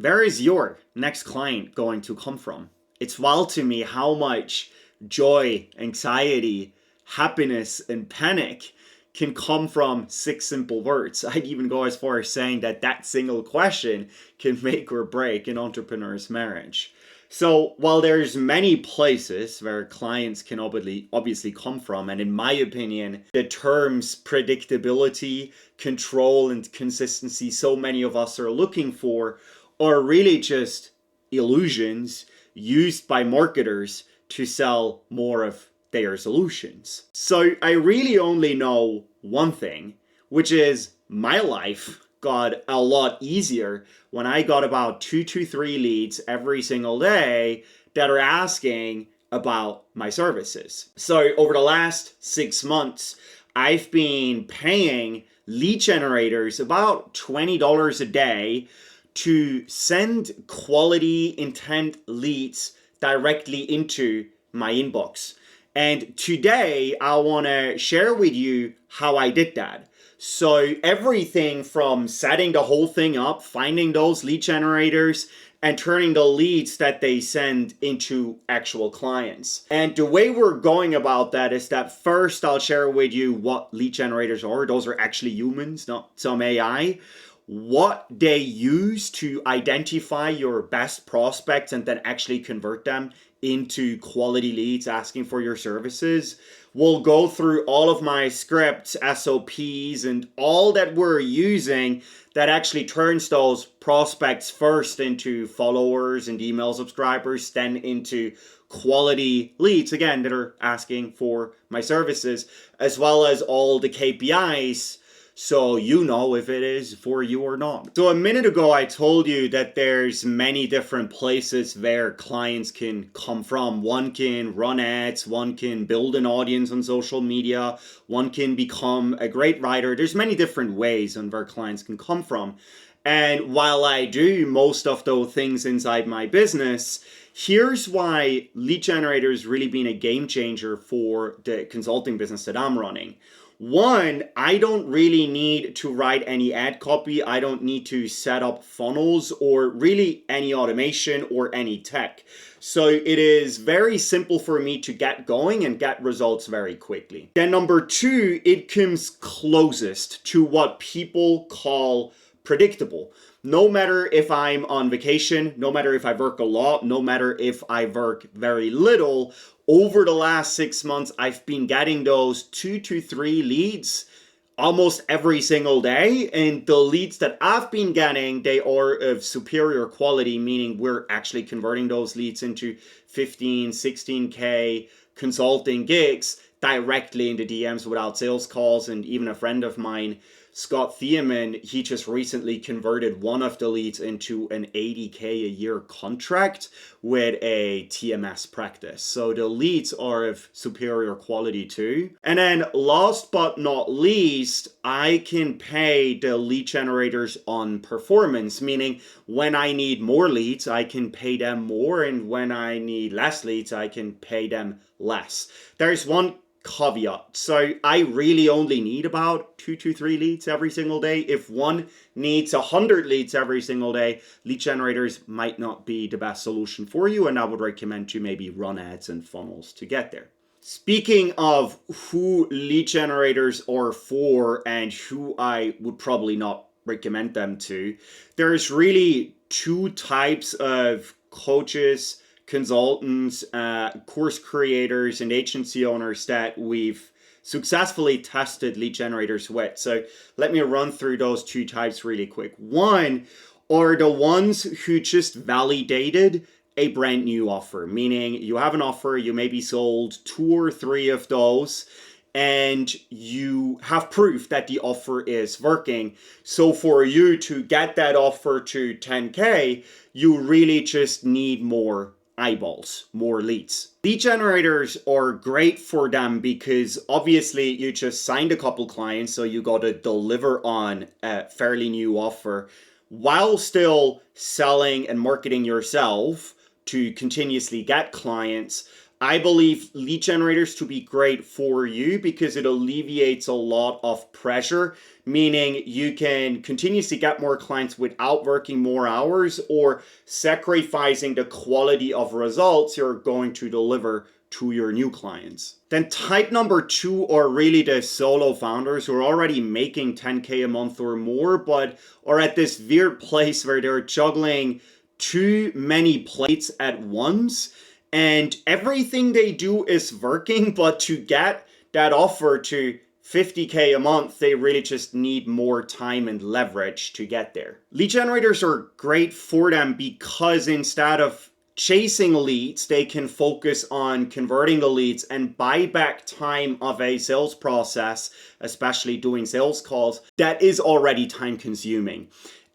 where is your next client going to come from? It's wild to me how much joy, anxiety, happiness, and panic can come from 6 simple words. I'd even go as far as saying that that single question can make or break an entrepreneur's marriage. So while there's many places where clients can obviously come from, and in my opinion, the terms predictability, control, and consistency so many of us are looking for are really just illusions used by marketers to sell more of their solutions. So I really only know one thing, which is my life got a lot easier when I got about 2 to 3 leads every single day that are asking about my services. So over the last 6 months, I've been paying lead generators about $20 a day to send quality intent leads directly into my inbox. And today I want to share with you how I did that. So everything from setting the whole thing up, finding those lead generators, and turning the leads that they send into actual clients. And the way we're going about that is that first I'll share with you what lead generators are. Those are actually humans, not some AI. What they use to identify your best prospects and then actually convert them into quality leads asking for your services. We'll go through all of my scripts, SOPs, and all that we're using that actually turns those prospects first into followers and email subscribers, then into quality leads, again, that are asking for my services, as well as all the KPIs so you know if it is for you or not. So a minute ago, I told you that there's many different places where clients can come from. One can run ads, one can build an audience on social media, one can become a great writer. There's many different ways on where clients can come from. And while I do most of those things inside my business, here's why lead generator has really been a game changer for the consulting business that I'm running. One, I don't really need to write any ad copy. I don't need to set up funnels or really any automation or any tech. So it is very simple for me to get going and get results very quickly. Then number two, it comes closest to what people call predictable. No matter if I'm on vacation, no matter if I work a lot, no matter if I work very little, over the last 6 months, I've been getting those 2 to 3 leads almost every single day. And the leads that I've been getting, they are of superior quality, meaning we're actually converting those leads into 15, 16K consulting gigs directly into DMs without sales calls. And even a friend of mine, Scott Thiemann, he just recently converted one of the leads into an 80K a year contract with a TMS practice. So the leads are of superior quality too. And then last but not least, I can pay the lead generators on performance, meaning when I need more leads, I can pay them more. And when I need less leads, I can pay them less. There's one caveat. So I really only need about 2 to 3 leads every single day. If one needs 100 leads every single day, lead generators might not be the best solution for you, and I would recommend to maybe run ads and funnels to get there. Speaking of who lead generators are for and who I would probably not recommend them to, there's really 2 types of coaches, consultants, course creators, and agency owners that we've successfully tested lead generators with. So let me run through those 2 types really quick. One are the ones who just validated a brand new offer, meaning you have an offer, you maybe sold 2 or 3 of those, and you have proof that the offer is working. So for you to get that offer to 10K, you really just need more eyeballs, more leads. Lead generators are great for them because obviously you just signed a couple clients, so you got to deliver on a fairly new offer while still selling and marketing yourself to continuously get clients. I believe lead generators to be great for you because it alleviates a lot of pressure meaning you can continuously get more clients without working more hours or sacrificing the quality of results you're going to deliver to your new clients. Then type number 2 are really the solo founders who are already making 10K a month or more, but are at this weird place where they're juggling too many plates at once, and everything they do is working, but to get that offer to 50K a month, they really just need more time and leverage to get there. Lead generators are great for them because instead of chasing leads, they can focus on converting the leads and buy back time of a sales process, especially doing sales calls, that is already time consuming.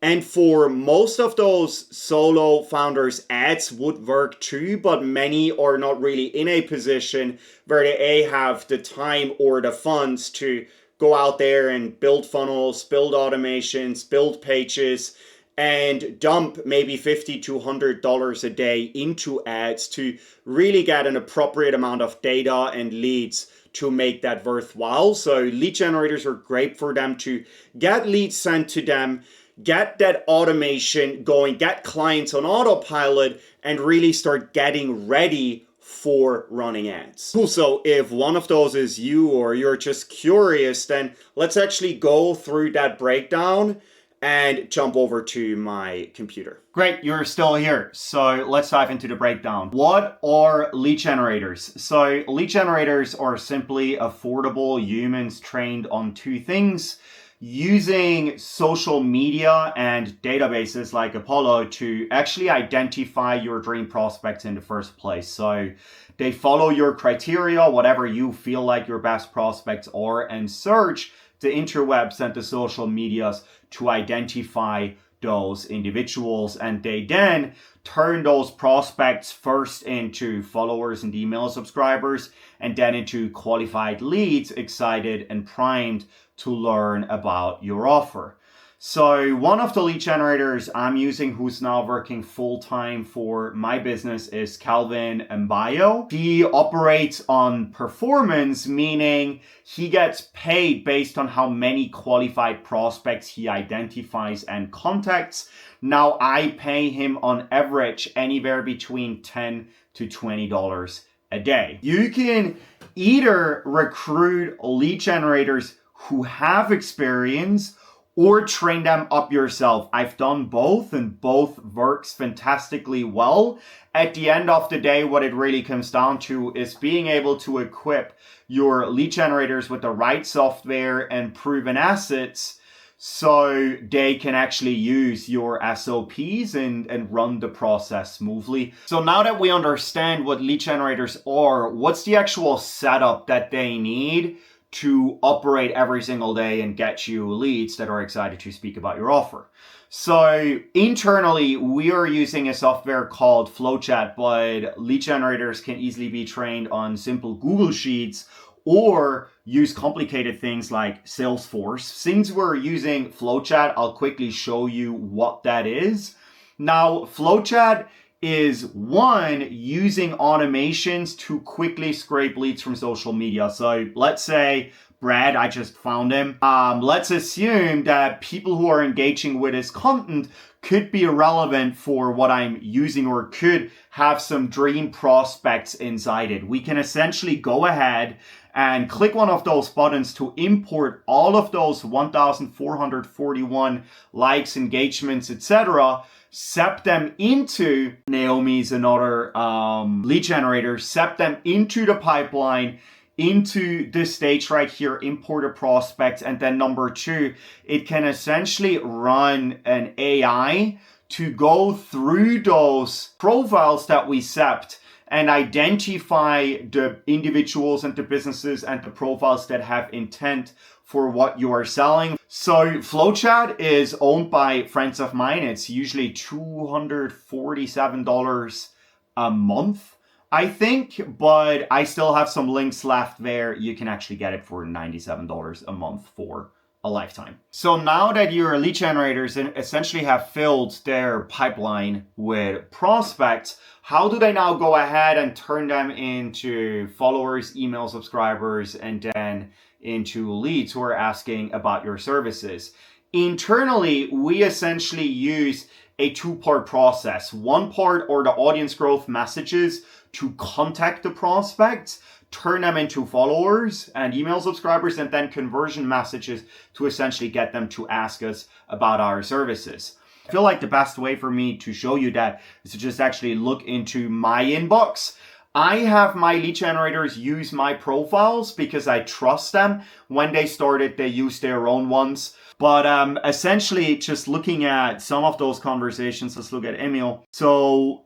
And for most of those solo founders, ads would work too, but many are not really in a position where they have the time or the funds to go out there and build funnels, build automations, build pages, and dump maybe $50 to $100 a day into ads to really get an appropriate amount of data and leads to make that worthwhile. So lead generators are great for them to get leads sent to them, get that automation going, get clients on autopilot, and really start getting ready for running ads. Cool, so if one of those is you or you're just curious, then let's actually go through that breakdown and jump over to my computer. Great, you're still here. So let's dive into the breakdown. What are lead generators? So lead generators are simply affordable humans trained on two things: using social media and databases like Apollo to actually identify your dream prospects in the first place. So they follow your criteria, whatever you feel like your best prospects are, and search the interwebs and the social medias to identify those individuals. And they then turn those prospects first into followers and email subscribers, and then into qualified leads, excited and primed to learn about your offer. So one of the lead generators I'm using, who's now working full-time for my business, is Calvin Mbayo. He operates on performance, meaning he gets paid based on how many qualified prospects he identifies and contacts. Now I pay him on average anywhere between $10 to $20 a day. You can either recruit lead generators who have experience or train them up yourself. I've done both, and both works fantastically well. At the end of the day, what it really comes down to is being able to equip your lead generators with the right software and proven assets so they can actually use your SOPs and run the process smoothly. So now that we understand what lead generators are, what's the actual setup that they need to operate every single day and get you leads that are excited to speak about your offer? So internally, we are using a software called Flowchat, but lead generators can easily be trained on simple Google Sheets or use complicated things like Salesforce. Since we're using Flowchat, I'll quickly show you what that is. Now, Flowchat is one, using automations to quickly scrape leads from social media. So let's say Brad, I just found him. Let's assume that people who are engaging with his content could be relevant for what I'm using or could have some dream prospects inside it. We can essentially go ahead and click one of those buttons to import all of those 1,441 likes, engagements, etc., set them into Naomi's and other lead generators, set them into the pipeline, into this stage right here, import a prospect. And then number two, it can essentially run an AI to go through those profiles that we set and identify the individuals and the businesses and the profiles that have intent for what you are selling. So Flowchat is owned by friends of mine. It's usually $247 a month, I think, but I still have some links left there. You can actually get it for $97 a month for a lifetime. So now that your lead generators essentially have filled their pipeline with prospects, how do they now go ahead and turn them into followers, email subscribers, and then into leads who are asking about your services. Internally, we essentially use a two-part process. One part are the audience growth messages to contact the prospects, turn them into followers and email subscribers, and then conversion messages to essentially get them to ask us about our services. I feel like the best way for me to show you that is to just actually look into my inbox. I have my lead generators use my profiles because I trust them. When they started, they used their own ones. But essentially, just looking at some of those conversations, let's look at Emil. So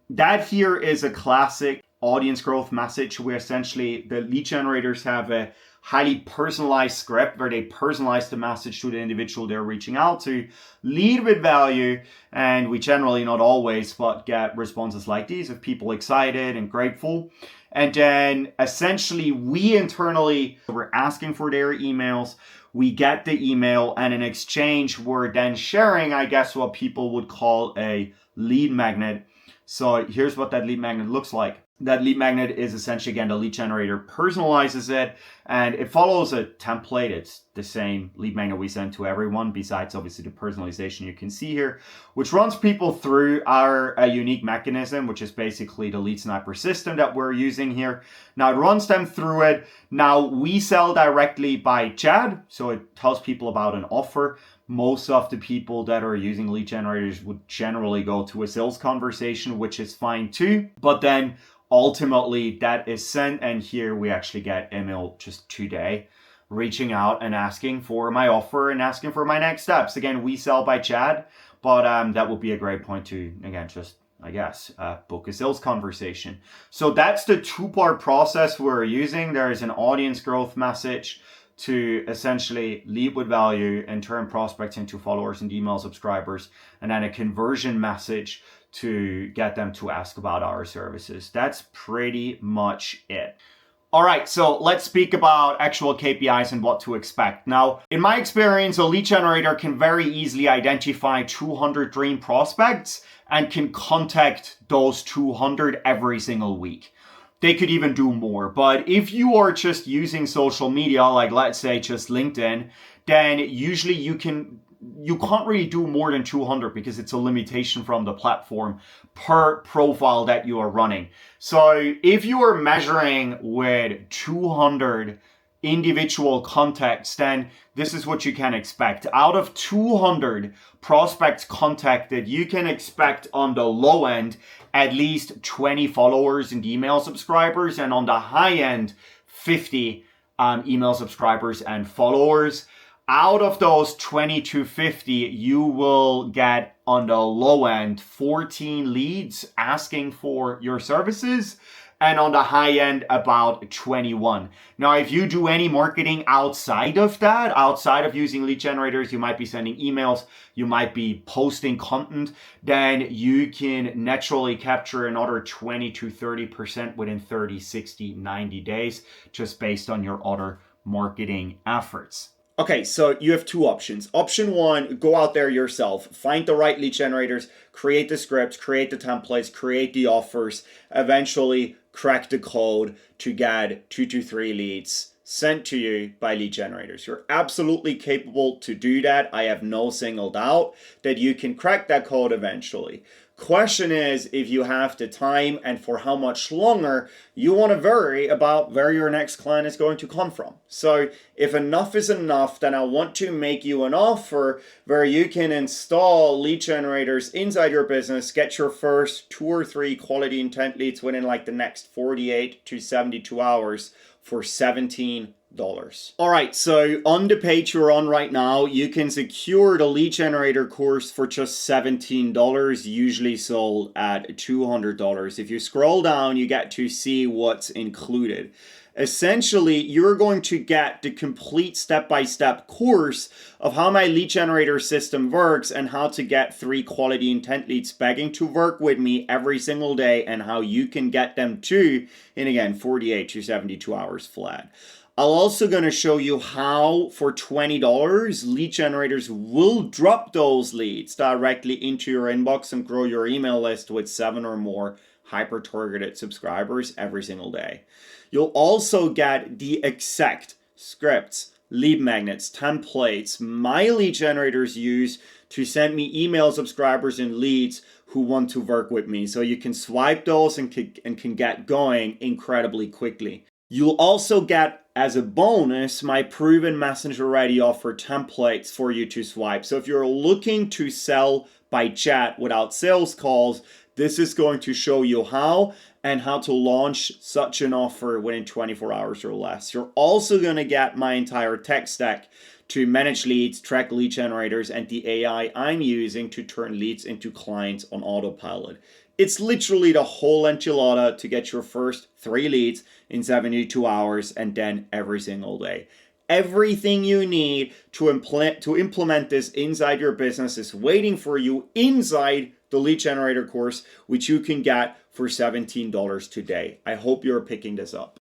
that here is a classic audience growth message where essentially the lead generators have a highly personalized script where they personalize the message to the individual they're reaching out to, lead with value, and we generally, not always, but get responses like these of people excited and grateful. And then essentially we internally, we're asking for their emails, we get the email, and in exchange we're then sharing, I guess, what people would call a lead magnet. So here's what that lead magnet looks like. That lead magnet is essentially, again, the lead generator personalizes it, and it follows a template. It's the same lead magnet we send to everyone, besides obviously the personalization you can see here, which runs people through our unique mechanism, which is basically the Lead Sniper system that we're using here. Now it runs them through it. Now we sell directly by chat, so it tells people about an offer. Most of the people that are using lead generators would generally go to a sales conversation, which is fine too. But then ultimately that is sent, and here we actually get Emil just today reaching out and asking for my offer and asking for my next steps. Again, we sell by chat, but that would be a great point to, again, just, I guess, book a sales conversation. So that's the two-part process we're using. There is an audience growth message to essentially lead with value and turn prospects into followers and email subscribers, and then a conversion message to get them to ask about our services. That's pretty much it. All right, so let's speak about actual KPIs and what to expect. Now, in my experience, a lead generator can very easily identify 200 dream prospects and can contact those 200 every single week. They could even do more. But if you are just using social media, like let's say just LinkedIn, then usually you can't really do more than 200 because it's a limitation from the platform per profile that you are running. So if you are measuring with 200 individual contacts, then this is what you can expect. Out of 200 prospects contacted, you can expect on the low end at least 20 followers and email subscribers, and on the high end 50 email subscribers and followers. Out of those 20 to 50, you will get on the low end 14 leads asking for your services, and on the high end about 21. Now, if you do any marketing outside of that, outside of using lead generators, you might be sending emails, you might be posting content, then you can naturally capture another 20 to 30% within 30, 60, 90 days, just based on your other marketing efforts. Okay, so you have two options. Option one, go out there yourself, find the right lead generators, create the scripts, create the templates, create the offers, eventually crack the code to get 2 to 3 leads sent to you by lead generators. You're absolutely capable to do that. I have no single doubt that you can crack that code eventually. Question is if you have the time and for how much longer you want to worry about where your next client is going to come from. So if enough is enough, then I want to make you an offer where you can install lead generators inside your business, get your first 2 or 3 quality intent leads within like the next 48 to 72 hours for $17. All right, so on the page you're on right now, you can secure the lead generator course for just $17, usually sold at $200. If you scroll down, you get to see what's included. Essentially, you're going to get the complete step-by-step course of how my lead generator system works and how to get 3 quality intent leads begging to work with me every single day, and how you can get them too in, again, 48 to 72 hours flat. I'm also going to show you how for $20, lead generators will drop those leads directly into your inbox and grow your email list with 7 or more hyper-targeted subscribers every single day. You'll also get the exact scripts, lead magnets, templates, my lead generators use to send me email subscribers and leads who want to work with me. So you can swipe those and can get going incredibly quickly. You'll also get, as a bonus, my proven messenger ready offer templates for you to swipe. So if you're looking to sell by chat without sales calls, this is going to show you how and how to launch such an offer within 24 hours or less. You're also going to get my entire tech stack to manage leads, track lead generators, and the AI I'm using to turn leads into clients on autopilot. It's literally the whole enchilada to get your first 3 leads in 72 hours and then every single day. Everything you need to implement this inside your business is waiting for you inside the lead generator course, which you can get for $17 today. I hope you're picking this up.